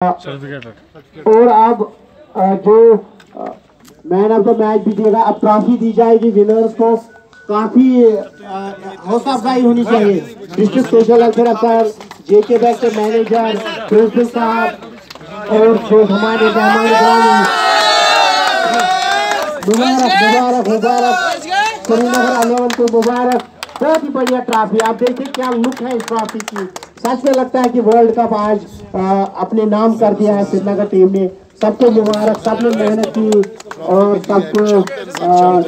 और अब जो मैन ऑफ द मैच भी देगा, अब ट्रॉफी दी जाएगी विनर्स को। काफी हौसला अफजाई होनी चाहिए। डिस्ट्रिक्ट सोशल वेलफेयर अफसर, जेके बैंक के मैनेजर, प्रिंसिपल साहब और जो हमारे मुबारक मुबारक श्रीनगर 11 को मुबारक। बहुत ही बढ़िया ट्रॉफी, आप देखिए क्या लुक है इस ट्रॉफी की। सच में लगता है कि वर्ल्ड कप आज अपने नाम कर दिया है श्रीनगर टीम ने। सबको मुबारक, सबने मेहनत की और सबको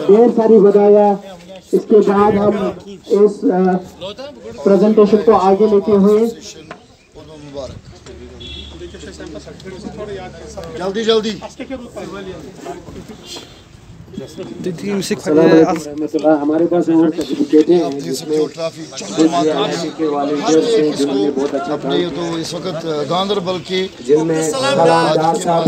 ढेर सारी बधाइयाँ। इसके बाद हम इस प्रेजेंटेशन को आगे लेते हुए जल्दी जल्दी हमारे पास और सर्टिफिकेट हैं जिन्होंने बहुत अच्छा अपने तो इस वक्त गांधरबल के जिनमें सलामदार साहब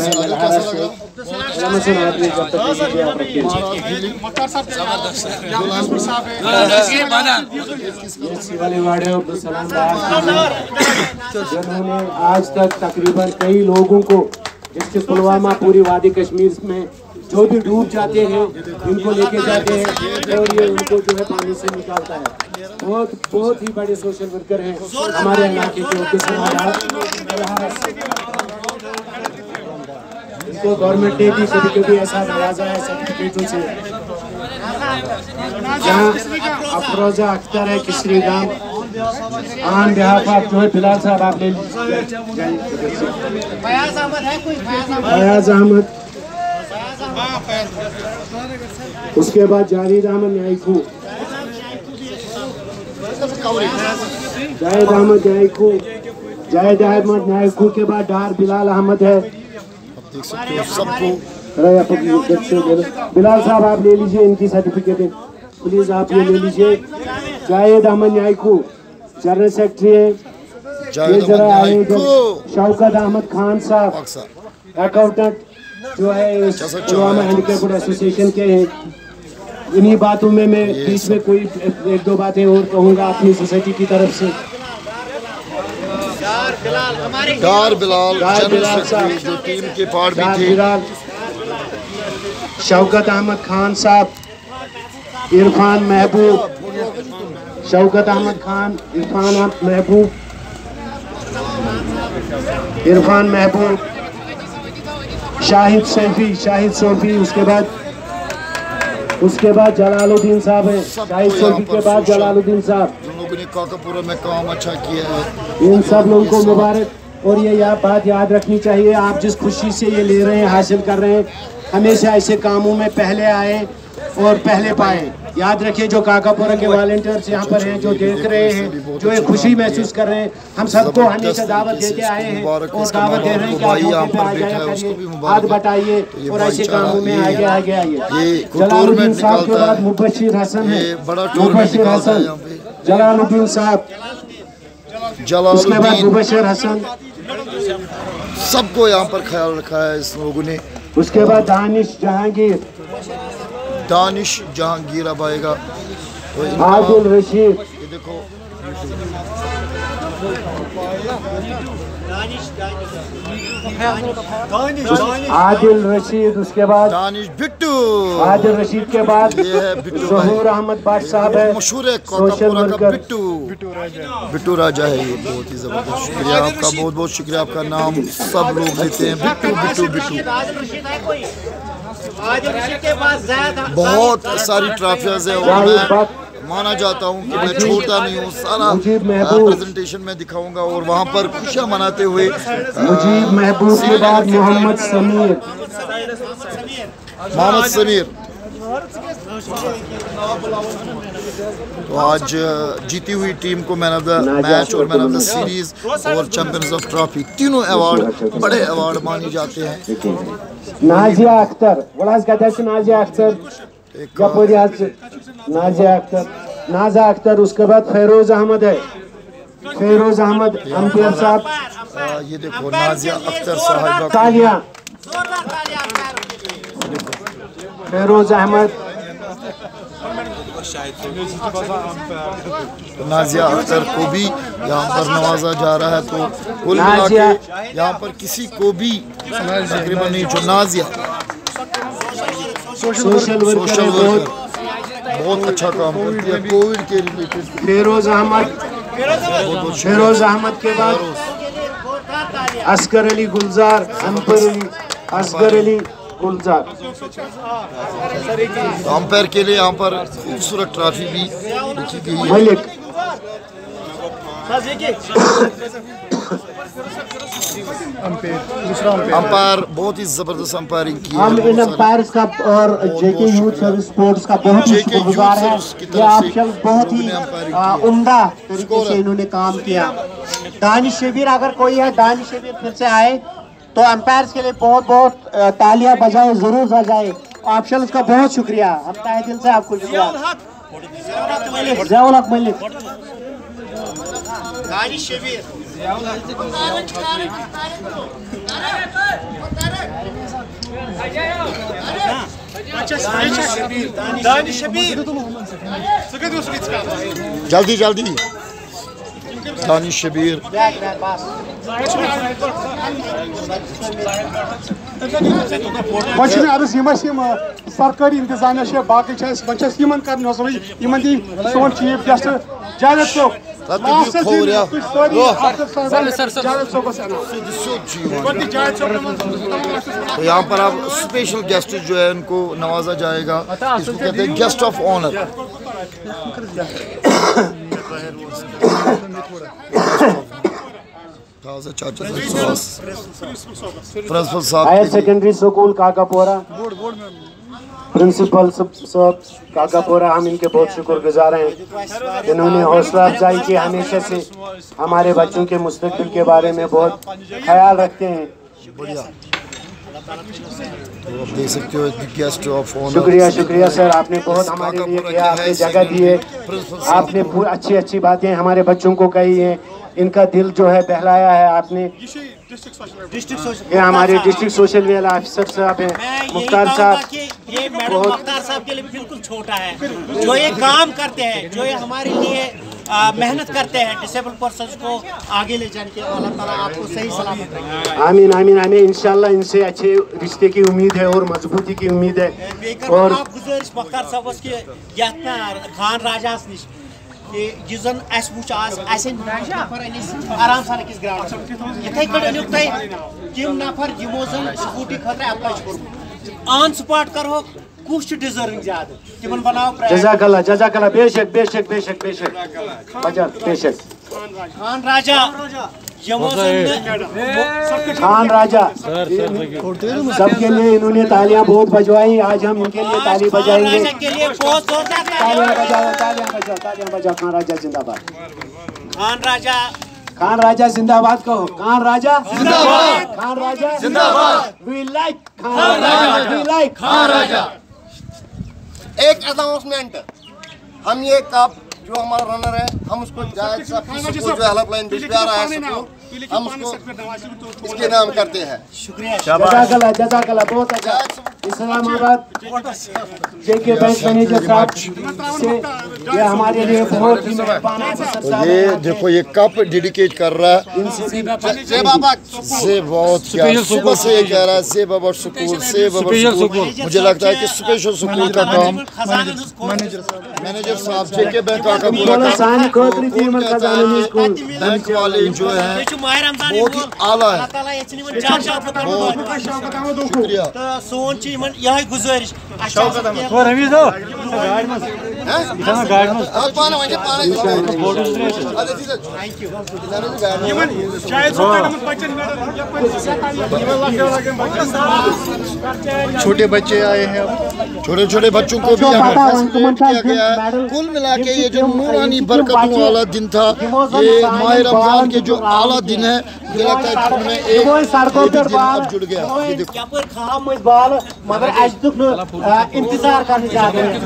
जिन्होंने आज तक तकरीबन कई लोगों को, जिसके पुलवामा पूरी वादी कश्मीर में जो भी डूब जाते हैं इनको लेके जाते हैं और ये उनको जो है पानी से निकालता है। बहुत ही बड़े सोशल वर्कर हैं हमारे इलाके के। इनको गवर्नमेंट ने भी कभी कभी ऐसा नवाजा है सर्टिफिकेटों से। जहाँ अफरोजा अख्तर है किसरी गांव आन बिहाफ आप जो है बिलाल साहब आप ले लीजिए। फयाज अहमद, उसके बाद जावेद अहमद न्यायकू, जावेद अहमद न्यायकू, जावेद अहमद न्यायकू के बाद डार बिलाल अहमद है। सबको बिलाल साहब आप ले लीजिए इनकी सर्टिफिकेट प्लीज, आप ये ले लीजिए। जावेद अहमद न्यायकू जनरल सेक्रेटरी है। ये जरा आए शौकत अहमद खान साहब अकाउंटेंट जो है पुलवामा हैंडीकैप्ड एसोसिएशन के हैं। इन्हीं बातों में मैं बीच में कोई एक दो बातें और कहूँगा अपनी सोसाइटी की तरफ से। डार बिलाल जो टीम के पार्ट भी थे। शौकत अहमद खान साहब, इरफान महबूब, शौकत अहमद खान, इरफान महबूब, इरफान महबूब, शाहिद सोफी, उसके बाद जलालुद्दीन साहब है। शाहिद सोफी के बाद जलालुद्दीन साहब, जिन लोगों ने काकापुरा में काम अच्छा किया है, इन सब लोगों को मुबारक। और ये बात याद रखनी चाहिए, आप जिस खुशी से ये ले रहे हैं, हासिल कर रहे हैं, हमेशा ऐसे कामों में पहले आए और पहले पाए। याद रखिए जो काकापुरा के वॉलंटियर्स यहाँ पर हैं, जो देख रहे हैं, जो एक खुशी महसूस कर रहे हैं, हम सबको हमेशा दावत देते आए हैं और दावत दे रहे हैं कि आप मौके पे आ जाया करिए, हाथ बटाइए और ऐसे कामों में आगे आइए। जलालुद्दीन साहब के बाद मुबशिर हसन है, मुबशिर हसन, जलालुद्दीन साहब, उसके बाद मुबशिर हसन, सबको यहाँ पर ख्याल रखा है इस लोगों ने। उसके बाद दानिश जहांगीर अब आएगा। आदिल रशीद, ये देखो आदिल रशीद, उसके बाद दानिश बिट्टू, आदिल रशीद के बाद ये है बिट्टू ज़हूर अहमद भट्ट साहब है, मशहूर है सोशल वर्कर। बिट्टू राजा है। ये बहुत ही जबरदस्त शुक्रिया आपका, बहुत बहुत शुक्रिया आपका। नाम सब लोग लेते हैं बिट्टू। बहुत सारी ट्रॉफियाज है और मैं माना जाता हूँ कि मैं छोड़ता नहीं हूँ। सारा प्रेजेंटेशन में दिखाऊंगा और वहाँ पर खुशियाँ मनाते हुए मुजीब महबूब के बाद मोहम्मद समीर। तो आज जीती हुई टीम को मैन ऑफ द मैच और मैन ऑफ द सीरीज और चैंपियंस ऑफ ट्रॉफी तीनों अवार्ड बड़े अवार्ड माने जाते हैं। नाजिया अख्तर, नाजा अख्तर, उसके बाद फेरोज अहमद है, फेरोज अहमद अंपियर साहब। ये देखो नाजिया अख्तर साहब, तालिया, फेरोज अहमद, नाजिया अख्तर को भी यहाँ पर नवाजा जा रहा है। तो कुल मिला के यहाँ पर किसी को भी तकरीबन नहीं, जो नाजिया सोशल वर्कर बहुत अच्छा काम करती है कोविड के रिलेटेड। फेरोज अहमद के बाद असगर अली गुलजार, असगर अली गुलजार। अंपायर के लिए यहाँ पर खूबसूरत ट्रॉफी भी रखी गई है। मलिक अंपायर बहुत ही जबरदस्त अंपायरिंग की है। हम इन अंपायर्स का और जेके यूथ सर्विस स्पोर्ट्स का बहुत ही शुक्रगुजार है। ये ऑप्शन बहुत ही उम्दा तरीके से इन्होंने काम किया। दानिश शबीर, अगर कोई है, दानिश शबीर फिर से आए तो अंपायर्स के लिए बहुत बहुत तालियां बजाए, जरूर बजाए। ऑप्शन का बहुत शुक्रिया, हम तहे दिल से आपको शुक्रिया। जयाउल हक मलिक, दानिश शबीर, जल्दी जल्दी दानिश शबीर। सरकारी इंतजामिया बाकी सोन चीफ गेस्ट जावेद साहब तो यहाँ पर अब स्पेशल गेस्ट जो है उनको नवाजा जाएगा, इसको कहते हैं guest of honour. Higher secondary school Kakapora principal साहब काकापोरा, हम इनके बहुत शुक्रगुजार हैं। इन्होंने हौसला अफजाई की, हमेशा से हमारे बच्चों के मुस्तकबिल के बारे में बहुत ख्याल रखते हैं। बढ़िया, तो आप देख सकते हो गेस्ट ऑफ ऑनर। शुक्रिया शुक्रिया सर, आपने बहुत हमारे लिए किया, आपने जगह दी है, आपने अच्छी अच्छी बातें हमारे बच्चों को कही है, इनका दिल जो है बहलाया है आपने। ये हमारे डिस्ट्रिक्ट सोशल वेलफेयर ऑफिसर साहब हैं मुख्तार साहब। ये मैडम मुख्तार साहब के लिए बिल्कुल छोटा है, जो ये काम करते हैं, जो ये हमारे लिए मेहनत करते हैं डिसेबल पर्सन को आगे ले जाने के। अल्लाह ताला आपको सही सलामत रखे। आमीन आमीन आमीन। इंशाल्लाह इनसे अच्छे रिश्ते की उम्मीद है और मजबूती की उम्मीद है। और गुजारिश मुख्तार साहब के खान राजा निश यह जन आराम सान अकिस ग्राउंड इथे तम नफर यमो जन स्कूटी खतर अप्लाई ऑन स्पॉट करो कुछ डिजर्विंग ज्यादा तिमन बनाओ। जज़ाकल्लाह बेशक बेशक बेशक बेशक बजा बेशक। खान राजा खान राजा सबके लिए इन्होंने तालियां बहुत बजवाई। आज हम इनके लिए ताली बजाएंगे। तालियां बजाओ तालियां बजाओ तालियां बजाओ। खान राजा जिंदाबाद, खान राजा, खान राजा जिंदाबाद कहो। खान राजा जिंदाबाद, खान राजा जिंदाबाद। We like Khan Raja, we like Khan Raja. एक अनाउंसमेंट, हम ये कप जो हमारा रनर है हम उसको जायद साहब जो हेल्पलाइन बिजबिहार है हम उसको इसके नाम करते हैं। शुक्रिया जज़ाकल्लाह जज़ाकल्लाह बहुत अच्छा। इस्लामाबाद जेके बैंक मैनेजर साहब से ये हमारे लिए बहुत ही मेहरबान अफसर साहब। ये देखो ये कप डेडिकेट कर रहा है से बाबा से बहुत क्या सुबह से ये कह रहा है से बाबा स्कूल से बाबा स्कूल। मुझे लगता है कि स्पेशल स्कूल का काम मैनेजर साहब जेके बैंक का पूरा बैंक वाले जो है बहुत ही आला है। शुक्रिया। सोन यह गुजारिश छोटे बच्चे आए हैं, छोटे छोटे बच्चों को भी यहाँ फैसिलिटेट किया गया है। कुल मिला के ये जो नूरानी बरकतों वाला दिन था, ये माह रमजान के जो आला दिन है, मुझे लगता है इसमें एक अब जुड़ गया। ये देखो मगर इंतजार करने जाते हैं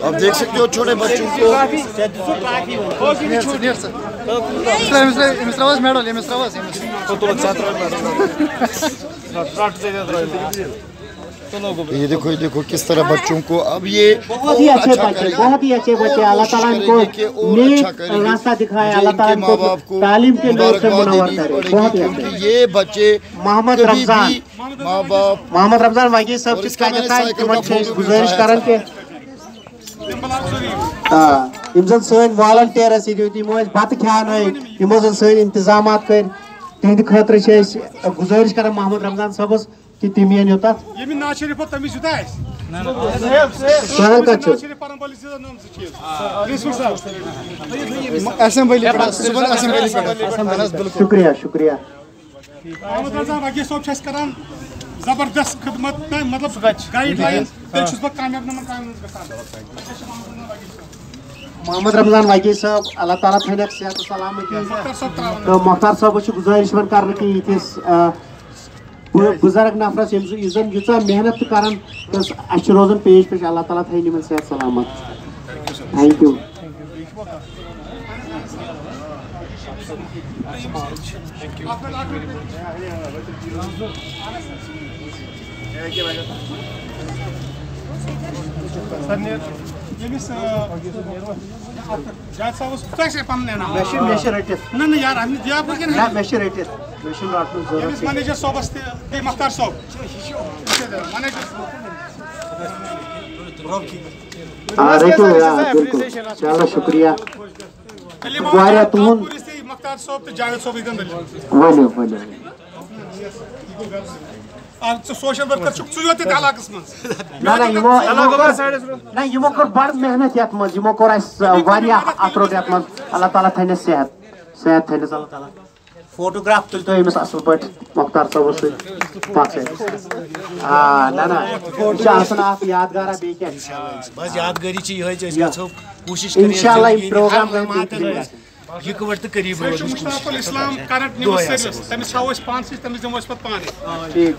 आप देख सकते हो छोटे बच्चों को ये देखो किस तरह बच्चों को अब ये बहुत ही अच्छे बच्चे, बहुत ही अच्छे बच्चे। अल्लाह ताला इनको नेक रास्ता दिखाए, अल्लाह ताला इनको तालीम के नूर से मुनव्वर करे। बहुत ही अच्छे ये बच्चे मोहम्मद रमजान वागी सब किस कायदे था गुजारिश करन के यम जन सन वॉलंटियर्स यमो बत खान यमो जन सन इंतजामात कर तिहंद खतर गुजारिश कर मोहम्मद रमजान साहबस कि तिम यन योत शुक्रिया शुक्रिया मोहम्मद रमजान वागी साहब छस करान जबरदस्त खिदमत मतलब गाइडलाइन कामयाब मोहम्मद रमजान वागी साहब अल्लाह ताला थैनक सेहत सलामती तो मुख्तार साहब गुजारिश कर यथिस बुजुर्ग नफरस यूचा मेहनत कर रोजान पेश पेश अल्लाह ताला थी निमन सेहत सलामत। Thank you. जायद साहब मैनेजर साहब मुख्तार साहब बिल्कुल चलो शुक्रिया मुख्तार साहब तो जावेद साहब सोशल वर्कर यमो कर बड़ मेहनत ये यमो कोर अतरोट ये अल्लाह ताला थैन सेहत सेहत थैन अल्लाह ताला फोटोग्राफ तुल तो अमिस असल पे मुख्तार साहब ना यादगार बे बस यादगारी कोशिश इंशाल्लाह प्रोग्राम यकवट तो करीब मुश्ताकुल इस्लाम करंट न्यूज़ सीरीज तमिस हाउ अस पान से तमिस दमो अस पत पान ठीक